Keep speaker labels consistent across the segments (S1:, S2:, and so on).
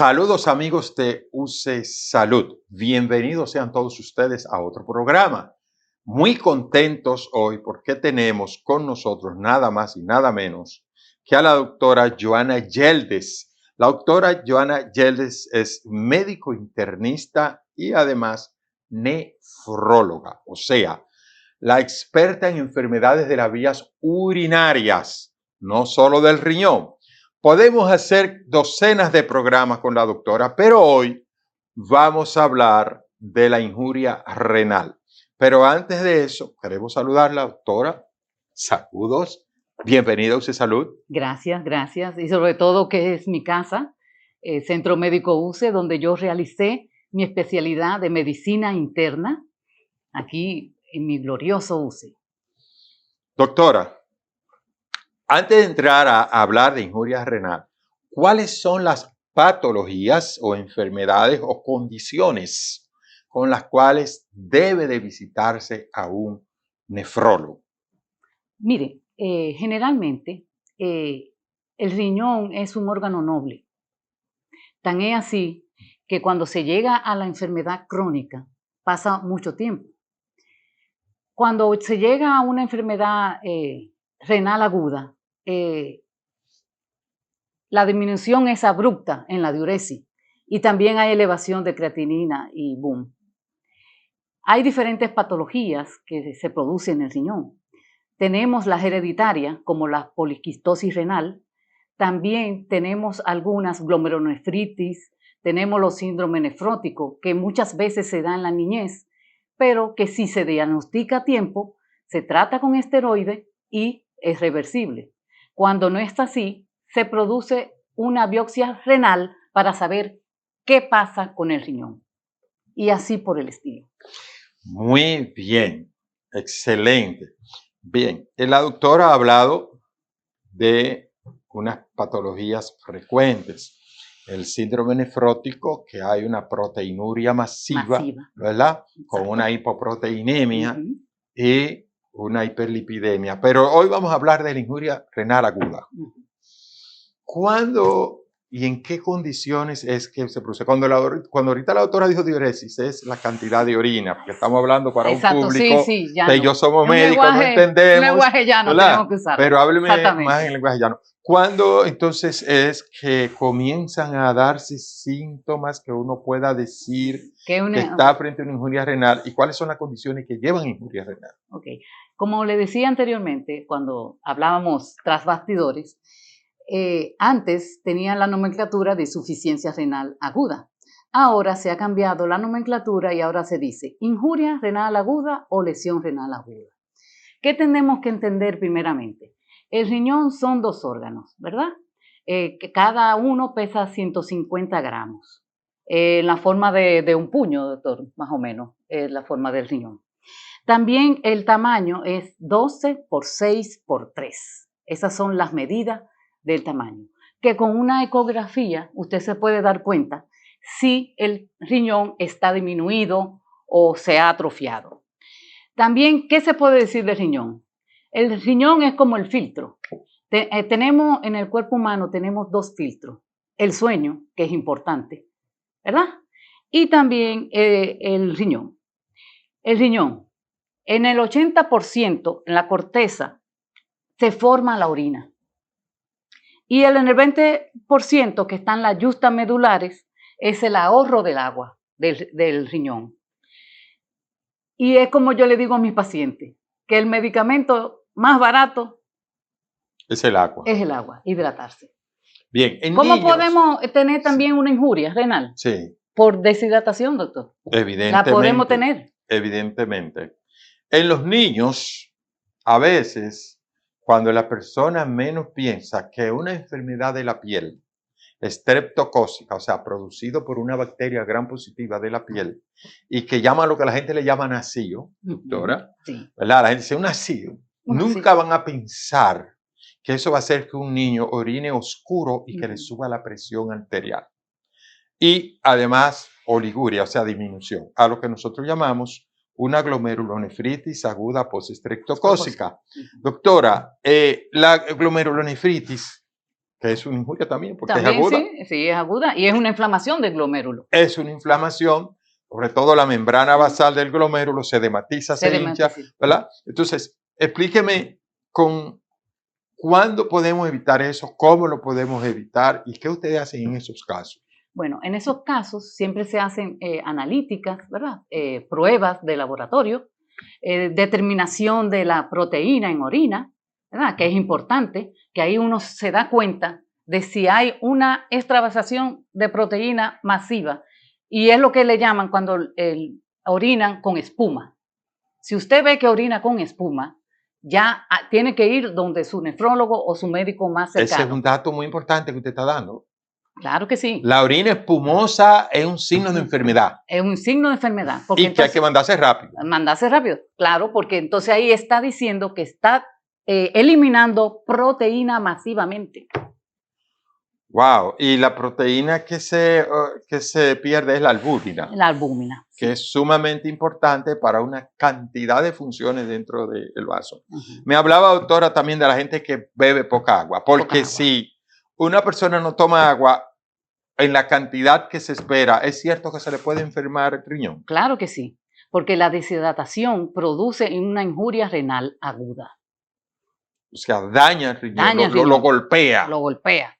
S1: Saludos amigos de UC Salud. Bienvenidos sean todos ustedes a otro programa. Muy contentos hoy porque tenemos con nosotros nada más y nada menos que a la doctora Joana Yeldes. La doctora Joana Yeldes es médico internista y además nefróloga, o sea, la experta en enfermedades de las vías urinarias, no solo del riñón. Podemos hacer docenas de programas con la doctora, pero hoy vamos a hablar de la injuria renal. Pero antes de eso, queremos saludar a la doctora. Saludos. Bienvenida a UC Salud.
S2: Gracias, gracias. Y sobre todo que es mi casa, Centro Médico UCE, donde yo realicé mi especialidad de medicina interna, aquí en mi glorioso UCE.
S1: Doctora, antes de entrar a hablar de injuria renal, ¿cuáles son las patologías o enfermedades o condiciones con las cuales debe de visitarse a un nefrólogo?
S2: Mire, generalmente el riñón es un órgano noble. Tan es así que cuando se llega a la enfermedad crónica pasa mucho tiempo. Cuando se llega a una enfermedad renal aguda, la disminución es abrupta en la diuresis y también hay elevación de creatinina y boom. Hay diferentes patologías que se producen en el riñón. Tenemos las hereditarias, como la poliquistosis renal. También tenemos algunas glomerulonefritis, tenemos los síndromes nefróticos, que muchas veces se dan en la niñez, pero que si se diagnostica a tiempo, se trata con esteroides y es reversible. Cuando no es así, se produce una biopsia renal para saber qué pasa con el riñón. Y así por el estilo.
S1: Muy bien, excelente. Bien, la doctora ha hablado de unas patologías frecuentes. El síndrome nefrótico, que hay una proteinuria masiva. ¿Verdad? Con una hipoproteinemia y una hiperlipidemia. Pero hoy vamos a hablar de la injuria renal aguda. ¿Cuándo y en qué condiciones es que se produce? Cuando ahorita la doctora dijo diuresis, es la cantidad de orina, porque estamos hablando para un público que yo somos médicos, no entendemos.
S2: Lenguaje llano tenemos que usar.
S1: Pero hábleme más en lenguaje llano. ¿Cuándo entonces es que comienzan a darse síntomas que uno pueda decir que está frente a una injuria renal y cuáles son las condiciones que llevan a injuria renal?
S2: Ok, como le decía anteriormente, cuando hablábamos tras bastidores, antes tenían la nomenclatura de insuficiencia renal aguda. Ahora se ha cambiado la nomenclatura y ahora se dice injuria renal aguda o lesión renal aguda. ¿Qué tenemos que entender primeramente? El riñón son dos órganos, ¿verdad? Que cada uno pesa 150 gramos. La forma de un puño, doctor, más o menos, es la forma del riñón. También el tamaño es 12 por 6 por 3. Esas son las medidas del tamaño. Que con una ecografía usted se puede dar cuenta si el riñón está disminuido o se ha atrofiado. También, ¿qué se puede decir del riñón? El riñón es como el filtro. Tenemos en el cuerpo humano tenemos dos filtros. El sueño, que es importante, ¿verdad? Y también el riñón. El riñón, en el 80%, en la corteza, se forma la orina. Y en el 20% que están las yustas medulares, es el ahorro del agua del riñón. Y es como yo le digo a mis pacientes, que el medicamento más barato
S1: es el agua.
S2: Es el agua, hidratarse.
S1: Bien,
S2: ¿Cómo niños podemos tener también una injuria renal?
S1: Sí.
S2: Por deshidratación, doctor.
S1: Evidentemente.
S2: La podemos tener.
S1: Evidentemente. En los niños, a veces, cuando la persona menos piensa que una enfermedad de la piel, estreptocócica, o sea, producido por una bacteria gram positiva de la piel, y que llama lo que la gente le llama nasillo, doctora, ¿verdad? La gente dice un nasillo. Nunca van a pensar que eso va a hacer que un niño orine oscuro y que le suba la presión arterial. Y además, oliguria, o sea, disminución, a lo que nosotros llamamos una glomerulonefritis aguda postestreptocócica. Doctora, la glomerulonefritis que es una injuria también, porque es
S2: También
S1: aguda.
S2: sí, sí, es aguda y es una inflamación del glomérulo.
S1: Es una inflamación, sobre todo la membrana basal del glomérulo se edematiza, se hincha, ¿verdad? Entonces, explíqueme cuándo podemos evitar eso, cómo lo podemos evitar y qué ustedes hacen en esos casos.
S2: Bueno, en esos casos siempre se hacen analíticas, ¿verdad? Pruebas de laboratorio, determinación de la proteína en orina, ¿verdad? Que es importante, que ahí uno se da cuenta de si hay una extravasación de proteína masiva, y es lo que le llaman cuando orinan con espuma. Si usted ve que orina con espuma, ya tiene que ir donde su nefrólogo o su médico más cercano.
S1: Ese es un dato muy importante que usted está dando.
S2: Claro que sí.
S1: La orina espumosa es un signo de enfermedad.
S2: Es un signo de enfermedad.
S1: Y entonces, que hay que mandarse rápido.
S2: Mandarse rápido, claro, porque entonces ahí está diciendo que está eliminando proteína masivamente.
S1: Wow, y la proteína que se pierde es la albúmina.
S2: La albúmina.
S1: Que sí, es sumamente importante para una cantidad de funciones dentro del vaso. Me hablaba, doctora, también de la gente que bebe poca agua, porque si una persona no toma agua en la cantidad que se espera, ¿es cierto que se le puede enfermar el riñón?
S2: Claro que sí, porque la deshidratación produce una injuria renal aguda.
S1: O sea, daña el riñón, lo golpea.
S2: Lo golpea.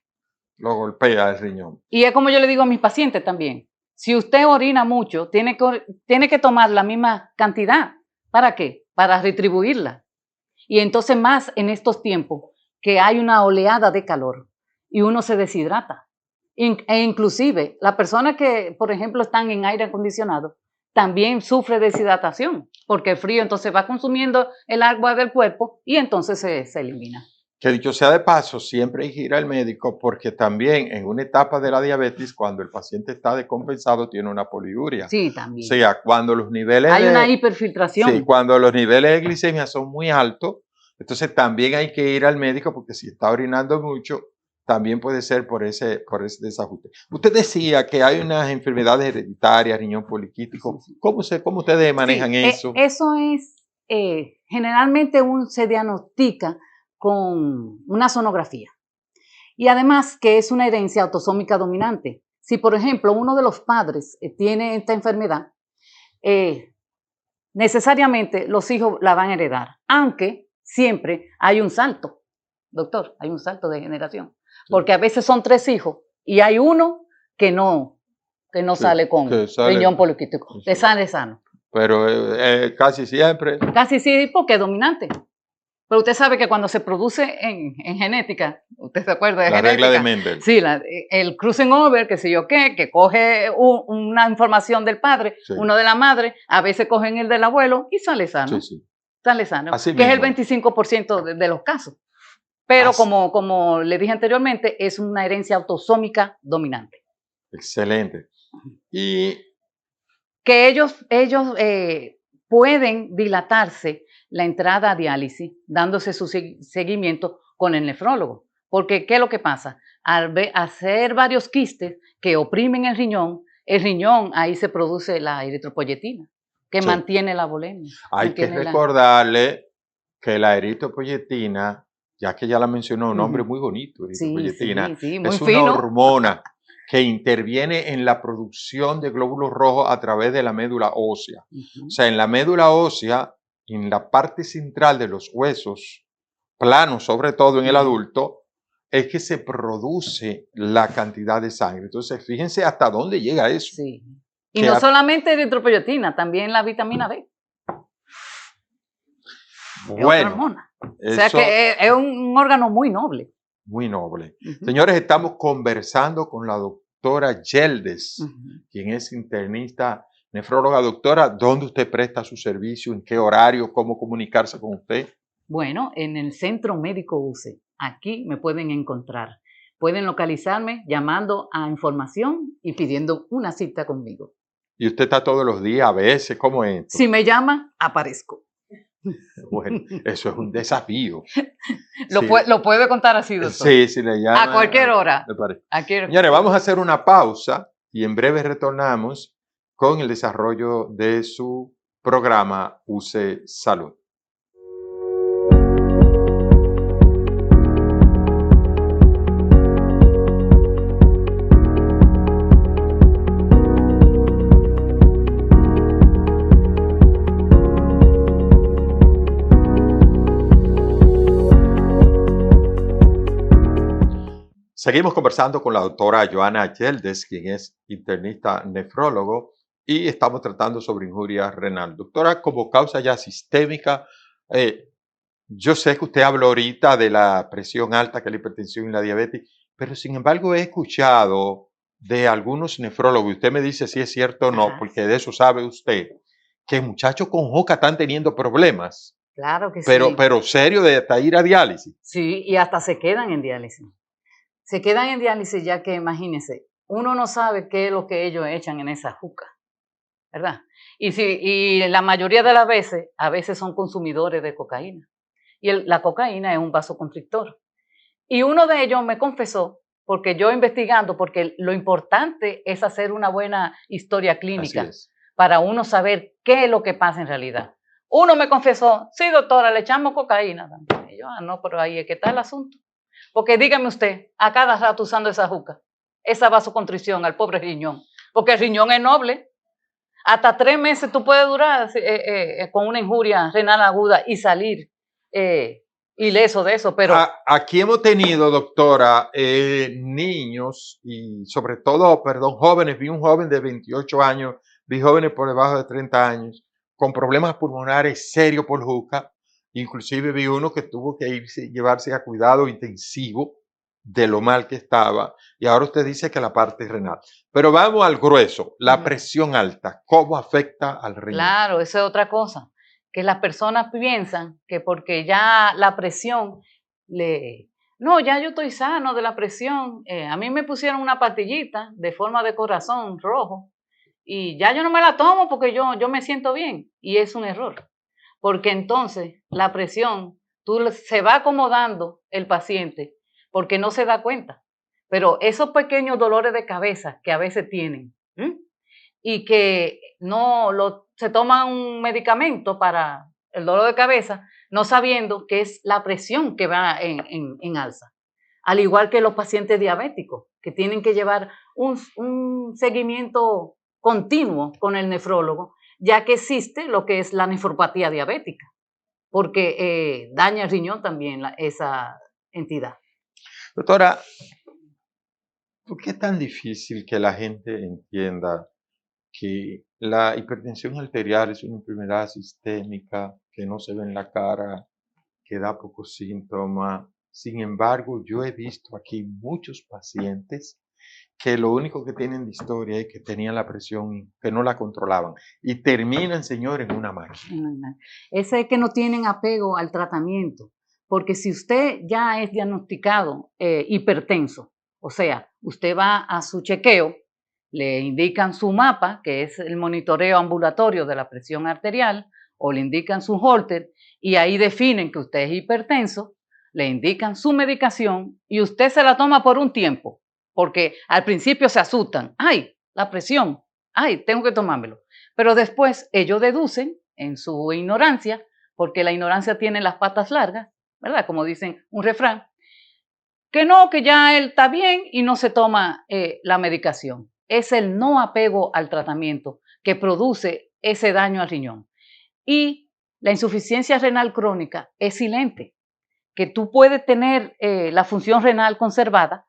S1: Lo golpea el riñón.
S2: Y es como yo le digo a mis pacientes también. Si usted orina mucho, tiene que tomar la misma cantidad. ¿Para qué? Para retribuirla. Y entonces más en estos tiempos que hay una oleada de calor y uno se deshidrata. E inclusive las personas que, por ejemplo, están en aire acondicionado, también sufre deshidratación, porque el frío entonces va consumiendo el agua del cuerpo y entonces se elimina.
S1: Que dicho sea de paso, siempre hay que ir al médico porque también en una etapa de la diabetes, cuando el paciente está descompensado, tiene una poliuria.
S2: Sí, también.
S1: O sea, cuando los niveles
S2: hay una hiperfiltración.
S1: Sí, cuando los niveles de glicemia son muy altos, entonces también hay que ir al médico porque si está orinando mucho, también puede ser por ese desajuste. Usted decía que hay unas enfermedades hereditarias, riñón poliquístico.
S2: Sí.
S1: ¿Cómo ustedes manejan eso?
S2: Eso es, generalmente se diagnostica con una sonografía. Y además que es una herencia autosómica dominante. Si, por ejemplo, uno de los padres tiene esta enfermedad, necesariamente los hijos la van a heredar, aunque siempre hay un salto, doctor, hay un salto de generación. Porque a veces son 3 hijos y hay uno que no sale con riñón poliquístico, que sale sano.
S1: Pero casi siempre.
S2: Casi sí, porque es dominante. Pero usted sabe que cuando se produce en genética, usted se acuerda de
S1: la
S2: genética.
S1: Regla de Mendel.
S2: Sí, el crossing over, que sé yo qué, que coge una información del padre, sí, uno de la madre, a veces cogen el del abuelo y sale sano. Sí, sí. Sale sano,
S1: así
S2: que
S1: mismo.
S2: Es el 25% de los casos. Pero como le dije anteriormente, es una herencia autosómica dominante.
S1: Excelente. Y
S2: que ellos pueden dilatarse la entrada a diálisis, dándose su seguimiento con el nefrólogo. Porque, ¿qué es lo que pasa? Al hacer varios quistes que oprimen el riñón, ahí se produce la eritropoyetina, que mantiene la volemia.
S1: Hay que recordarle que la eritropoyetina, ya que ya la mencionó, un nombre muy bonito, eritropoyetina,
S2: sí, muy
S1: es
S2: fino.
S1: una hormona que interviene en la producción de glóbulos rojos a través de la médula ósea. O sea, en la médula ósea, en la parte central de los huesos, planos sobre todo en el adulto, es que se produce la cantidad de sangre. Entonces, fíjense hasta dónde llega eso.
S2: Sí. Y no solamente eritropoyetina, también la vitamina D.
S1: Bueno,
S2: es otra hormona. O sea que es un órgano muy noble.
S1: Muy noble. Señores, estamos conversando con la doctora Yeldes, quien es internista nefróloga. Doctora, ¿dónde usted presta su servicio? ¿En qué horario? ¿Cómo comunicarse con usted?
S2: Bueno, en el Centro Médico UCE. Aquí me pueden encontrar. Pueden localizarme llamando a información y pidiendo una cita conmigo.
S1: ¿Y usted está todos los días, a veces? ¿Cómo es esto?
S2: Si me llama, aparezco.
S1: Bueno, eso es un desafío.
S2: Lo puede contar así, doctor.
S1: Sí, si le llama.
S2: A cualquier hora.
S1: Señores, vamos a hacer una pausa y en breve retornamos con el desarrollo de su programa UCE Salud. Seguimos conversando con la doctora Joana Yeldes, quien es internista nefrólogo, y estamos tratando sobre injuria renal. Doctora, como causa ya sistémica, eh, yo sé que usted habló ahorita de la presión alta, que es la hipertensión y la diabetes, pero sin embargo he escuchado de algunos nefrólogos, y usted me dice si es cierto o no,
S2: Ajá,
S1: porque de eso sabe usted, que muchachos con JOCA están teniendo problemas,
S2: claro que sí.
S1: pero serio de hasta ir a diálisis.
S2: Sí, y hasta se quedan en diálisis. Se quedan en diálisis ya que, imagínense, uno no sabe qué es lo que ellos echan en esa juca, ¿verdad? Y la mayoría de las veces, a veces son consumidores de cocaína. Y la cocaína es un vasoconstrictor. Y uno de ellos me confesó, porque yo investigando, porque lo importante es hacer una buena historia
S1: Así
S2: clínica
S1: es.
S2: para uno saber qué es lo que pasa en realidad. Uno me confesó, sí, doctora, le echamos cocaína también. Y yo, no, pero ahí es que está el asunto. Porque dígame usted, a cada rato usando esa juca, esa vasoconstricción al pobre riñón, porque el riñón es noble. Hasta 3 meses tú puedes durar con una injuria renal aguda y salir ileso de eso, pero
S1: Aquí hemos tenido, doctora, niños y sobre todo, perdón, jóvenes. Vi un joven de 28 años, vi jóvenes por debajo de 30 años con problemas pulmonares serios por juca. Inclusive vi uno que tuvo que llevarse a cuidado intensivo de lo mal que estaba. Y ahora usted dice que la parte renal. Pero vamos al grueso, la presión alta, ¿cómo afecta al riñón?
S2: claro, eso es otra cosa, que las personas piensan que porque ya la presión le... No, ya yo estoy sano de la presión. A mí me pusieron una pastillita de forma de corazón rojo y ya yo no me la tomo porque yo me siento bien. Y es un error, porque entonces la presión, se va acomodando el paciente porque no se da cuenta. Pero esos pequeños dolores de cabeza que a veces tienen, ¿m? Y que se toma un medicamento para el dolor de cabeza, no sabiendo que es la presión que va en alza. Al igual que los pacientes diabéticos, que tienen que llevar un seguimiento continuo con el nefrólogo, ya que existe lo que es la nefropatía diabética, porque daña el riñón también esa entidad.
S1: Doctora, ¿por qué es tan difícil que la gente entienda que la hipertensión arterial es una enfermedad sistémica que no se ve en la cara, que da pocos síntomas? Sin embargo, yo he visto aquí muchos pacientes que lo único que tienen de historia es que tenían la presión, que no la controlaban y terminan, señor, en una máquina.
S2: Ese es que no tienen apego al tratamiento, porque si usted ya es diagnosticado hipertenso, o sea, usted va a su chequeo, le indican su mapa, que es el monitoreo ambulatorio de la presión arterial, o le indican su holter, y ahí definen que usted es hipertenso, le indican su medicación y usted se la toma por un tiempo, porque al principio se asustan, ay, la presión, ay, tengo que tomármelo, pero después ellos deducen en su ignorancia, porque la ignorancia tiene las patas largas, ¿verdad? Como dicen un refrán, que no, que ya él está bien y no se toma la medicación. Es el no apego al tratamiento que produce ese daño al riñón. Y la insuficiencia renal crónica es silente, que tú puedes tener la función renal conservada,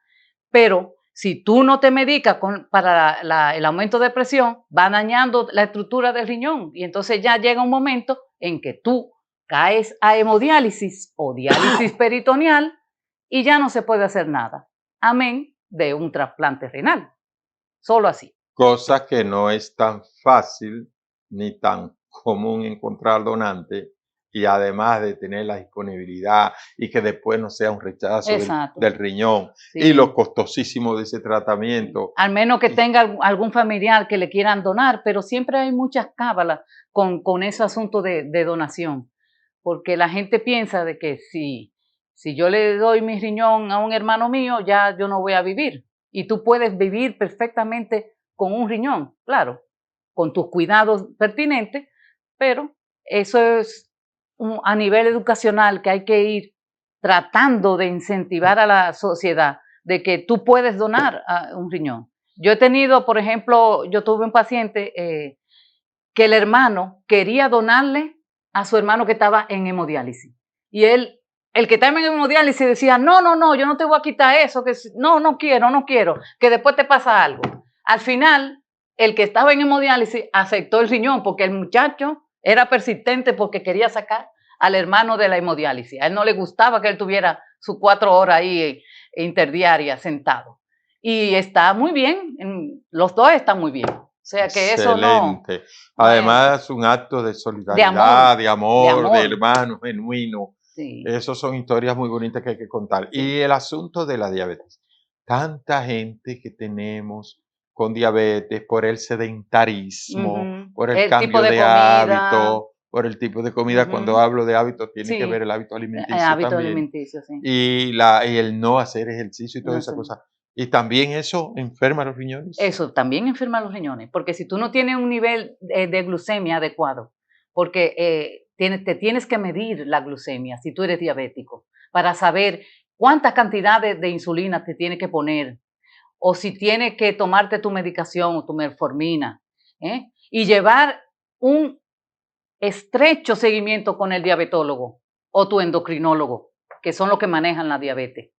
S2: pero si tú no te medicas para el aumento de presión, va dañando la estructura del riñón y entonces ya llega un momento en que tú caes a hemodiálisis o diálisis peritoneal y ya no se puede hacer nada, amén de un trasplante renal, solo así.
S1: Cosa que no es tan fácil ni tan común encontrar donante, y además de tener la disponibilidad y que después no sea un rechazo
S2: Exacto,
S1: del riñón y lo
S2: sí.
S1: costosísimo de ese tratamiento.
S2: Al menos que
S1: Y
S2: tenga algún familiar que le quieran donar, pero siempre hay muchas cábalas con ese asunto de donación, porque la gente piensa de que si yo le doy mi riñón a un hermano mío, ya yo no voy a vivir. Y tú puedes vivir perfectamente con un riñón, claro, con tus cuidados pertinentes, pero eso es a nivel educacional que hay que ir tratando de incentivar a la sociedad de que tú puedes donar a un riñón. Yo he tenido, por ejemplo, yo tuve un paciente que el hermano quería donarle a su hermano que estaba en hemodiálisis y él el que estaba en hemodiálisis decía, no, yo no te voy a quitar eso, que no quiero, que después te pasa algo. Al final, el que estaba en hemodiálisis aceptó el riñón porque el muchacho era persistente porque quería sacar al hermano de la hemodiálisis. A él no le gustaba que él tuviera sus 4 horas ahí interdiarias sentado. Y está muy bien, los dos están muy bien. O sea que eso no...
S1: Excelente. Además, un acto de solidaridad, de amor, de hermano genuino.
S2: Sí.
S1: Esas son historias muy bonitas que hay que contar. Sí. Y el asunto de la diabetes. Tanta gente que tenemos con diabetes por el sedentarismo, por el cambio de hábito, por el tipo de comida. Cuando hablo de hábito, tiene que ver el hábito alimenticio también. Sí. Y el no hacer ejercicio y toda esa cosa. ¿Y también eso enferma los riñones?
S2: Eso también enferma los riñones, porque si tú no tienes un nivel de glucemia adecuado, porque te tienes que medir la glucemia si tú eres diabético, para saber cuántas cantidades de insulina te tienes que poner, o si tienes que tomarte tu medicación o tu metformina, y llevar un estrecho seguimiento con el diabetólogo o tu endocrinólogo, que son los que manejan la diabetes.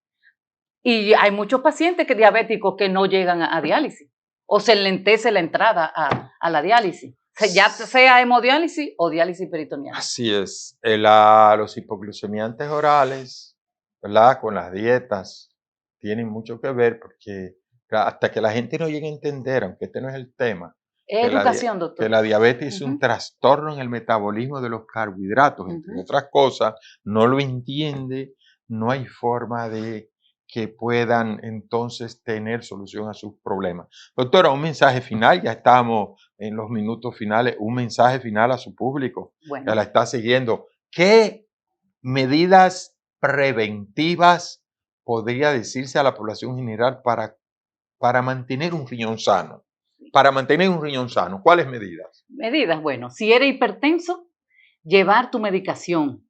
S2: Y hay muchos pacientes diabéticos que no llegan a diálisis o se lentece la entrada a la diálisis, ya sea hemodiálisis o diálisis peritoneal.
S1: Así es. Los hipoglucemiantes orales, ¿verdad? Con las dietas tienen mucho que ver porque hasta que la gente no llegue a entender, aunque este no es el tema,
S2: educación, doctor,
S1: que la diabetes es un trastorno en el metabolismo de los carbohidratos, entre otras cosas, no lo entiende, no hay forma de que puedan entonces tener solución a sus problemas. Doctora, un mensaje final, ya estamos en los minutos finales, un mensaje final a su público que la está siguiendo. ¿Qué medidas preventivas podría decirse a la población general para mantener un riñón sano? Para mantener un riñón sano, ¿cuáles medidas?
S2: Medidas, bueno, si eres hipertenso, llevar tu medicación.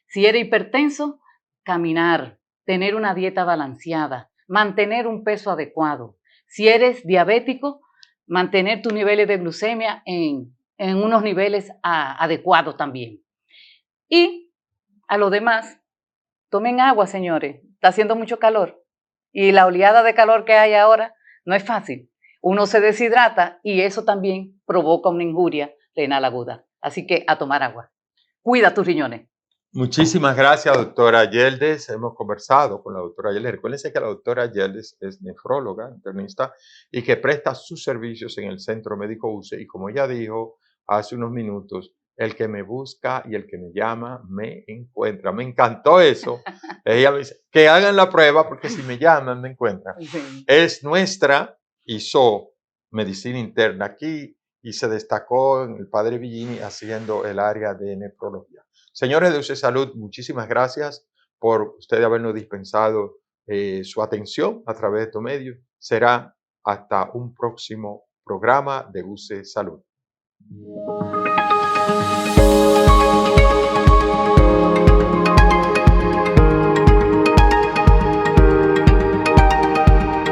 S2: Si eres hipertenso, caminar, tener una dieta balanceada, mantener un peso adecuado. Si eres diabético, mantener tus niveles de glucemia en unos niveles adecuados también. Y a los demás, tomen agua, señores. Está haciendo mucho calor. Y la oleada de calor que hay ahora no es fácil. Uno se deshidrata y eso también provoca una injuria renal aguda. Así que a tomar agua. Cuida tus riñones.
S1: Muchísimas gracias, doctora Yeldes. Hemos conversado con la doctora Yeldes. Recuérdense que la doctora Yeldes es nefróloga, internista, y que presta sus servicios en el Centro Médico UCE. Y como ella dijo hace unos minutos, el que me busca y el que me llama me encuentra. Me encantó eso. Ella me dice, que hagan la prueba porque si me llaman me encuentran. Sí. Es nuestra, hizo medicina interna aquí y se destacó en el Padre Villini haciendo el área de nefrología. Señores de UC Salud, muchísimas gracias por ustedes habernos dispensado su atención a través de estos medios. Será hasta un próximo programa de UC Salud.